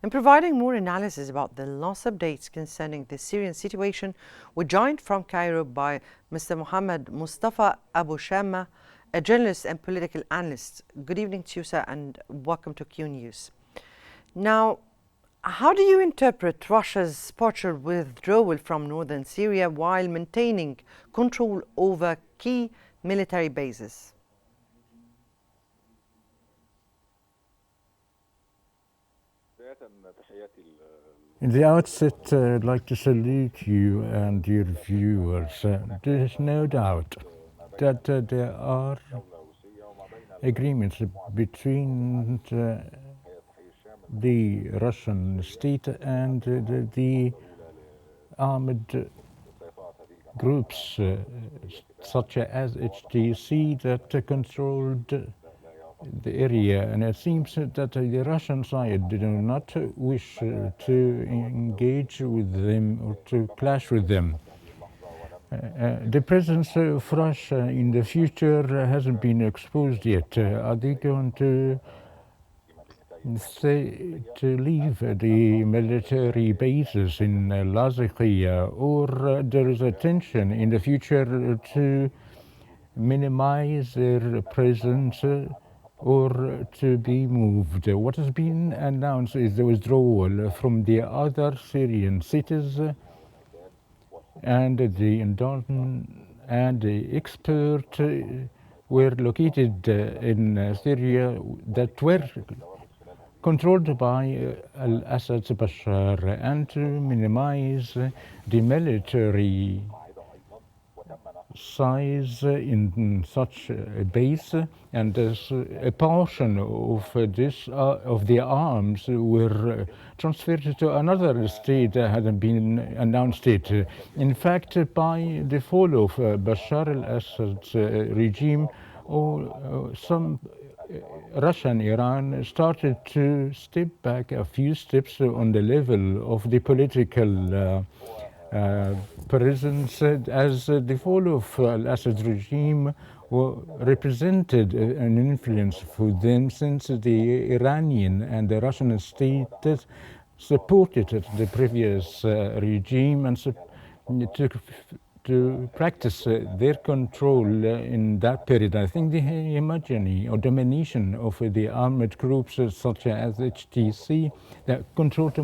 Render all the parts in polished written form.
In providing more analysis about the last updates concerning the Syrian situation, we're joined from Cairo by Mr. Mohamed Mustafa Abu Shama, a journalist and political analyst. Good evening to you, sir, and welcome to Qnews. Now, how do you interpret Russia's partial withdrawal from northern Syria while maintaining control over key military bases? In the outset, I'd like to salute you and your viewers. There's no doubt that there are agreements between the Russian state and the armed groups such as HTC that controlled the area, and it seems that the Russian side do not wish to engage with them or to clash with them. The presence of Russia in the future hasn't been exposed yet. Are they going to leave the military bases in Laziqiya, or there is a tension in the future to minimize their presence or to be moved? What has been announced is the withdrawal from the other Syrian cities, and the indulgent and the expert were located in Syria that were controlled by al-Assad's Bashar, and to minimize the military size in such a base, and a portion of the arms were transferred to another state that hadn't been announced yet. In fact, by the fall of Bashar al-Assad's regime, some Russia and Iran started to step back a few steps on the level of the political presence, as the fall of al-Assad regime represented an influence for them, since the Iranian and the Russian state supported the previous regime and to practice their control in that period. I think the hegemony or domination of the armed groups such as HTC that controlled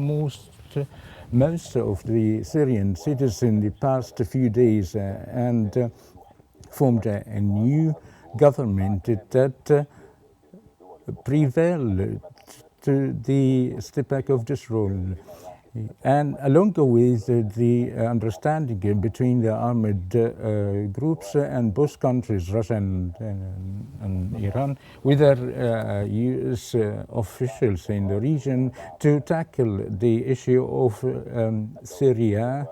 most of the Syrian cities in the past few days, and formed a new government that prevailed to the step back of this role. And along with the understanding between the armed groups and both countries, Russia and Iran, with their US officials in the region to tackle the issue of Syria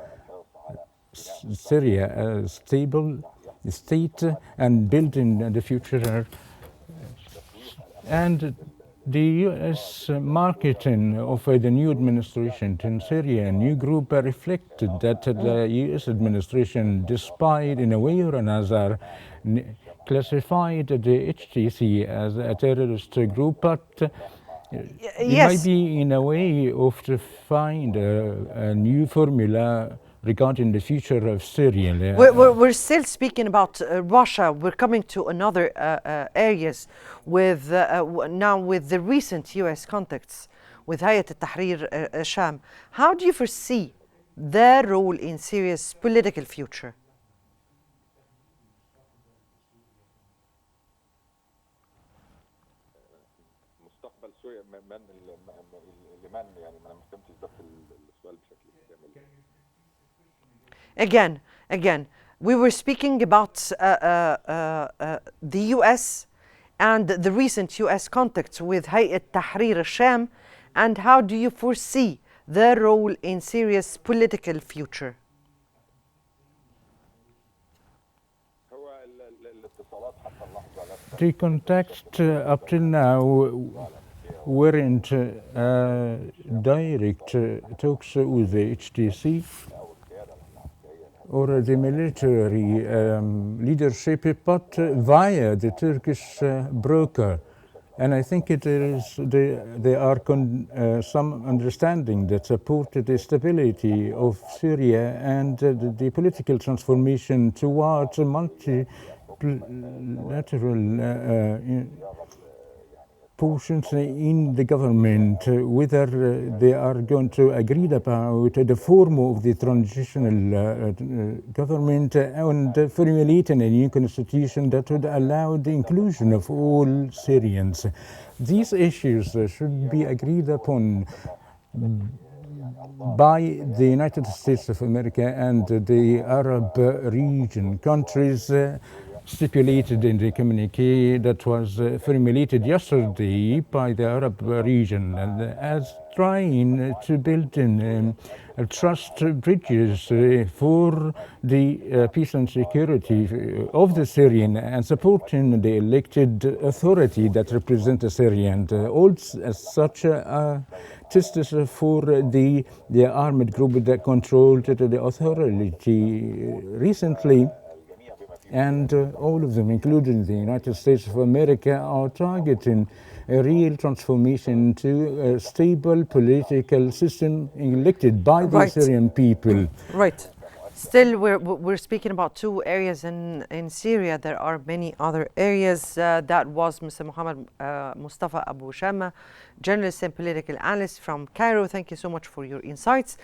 a stable state and building the future. And the U.S. marketing of the new administration in Syria, a new group, reflected that the U.S. administration, despite in a way or another classified the HTC as a terrorist group, but it might be in a way of to find a new formula regarding the future of Syria. We're still speaking about Russia. We're coming to another areas with now with the recent U.S. contacts with Hayat al-Tahrir al-Sham. How do you foresee their role in Syria's political future? Again, we were speaking about the U.S. and the recent U.S. contacts with Hayat al-Tahrir al-Sham, and how do you foresee their role in Syria's political future? The contacts up till now weren't direct talks with the HTC or the military leadership, but via the Turkish broker And I think there are some understanding that supported the stability of Syria and the political transformation towards a multilateral portions in the government, whether they are going to agree about the form of the transitional government and formulating a new constitution that would allow the inclusion of all Syrians. These issues should be agreed upon by the United States of America and the Arab region countries, stipulated in the communique that was formulated yesterday by the Arab region, and as trying to build in trust bridges for the peace and security of the Syrian and supporting the elected authority that represents the Syrian. Also, as such, justice for the armed group that controlled the authority recently. And all of them, including the United States of America, are targeting a real transformation to a stable political system elected by the Syrian people. Right. Still, we're speaking about two areas in Syria. There are many other areas. That was Mr. Mohamed Mustafa Abu Shama, journalist and political analyst from Cairo. Thank you so much for your insights.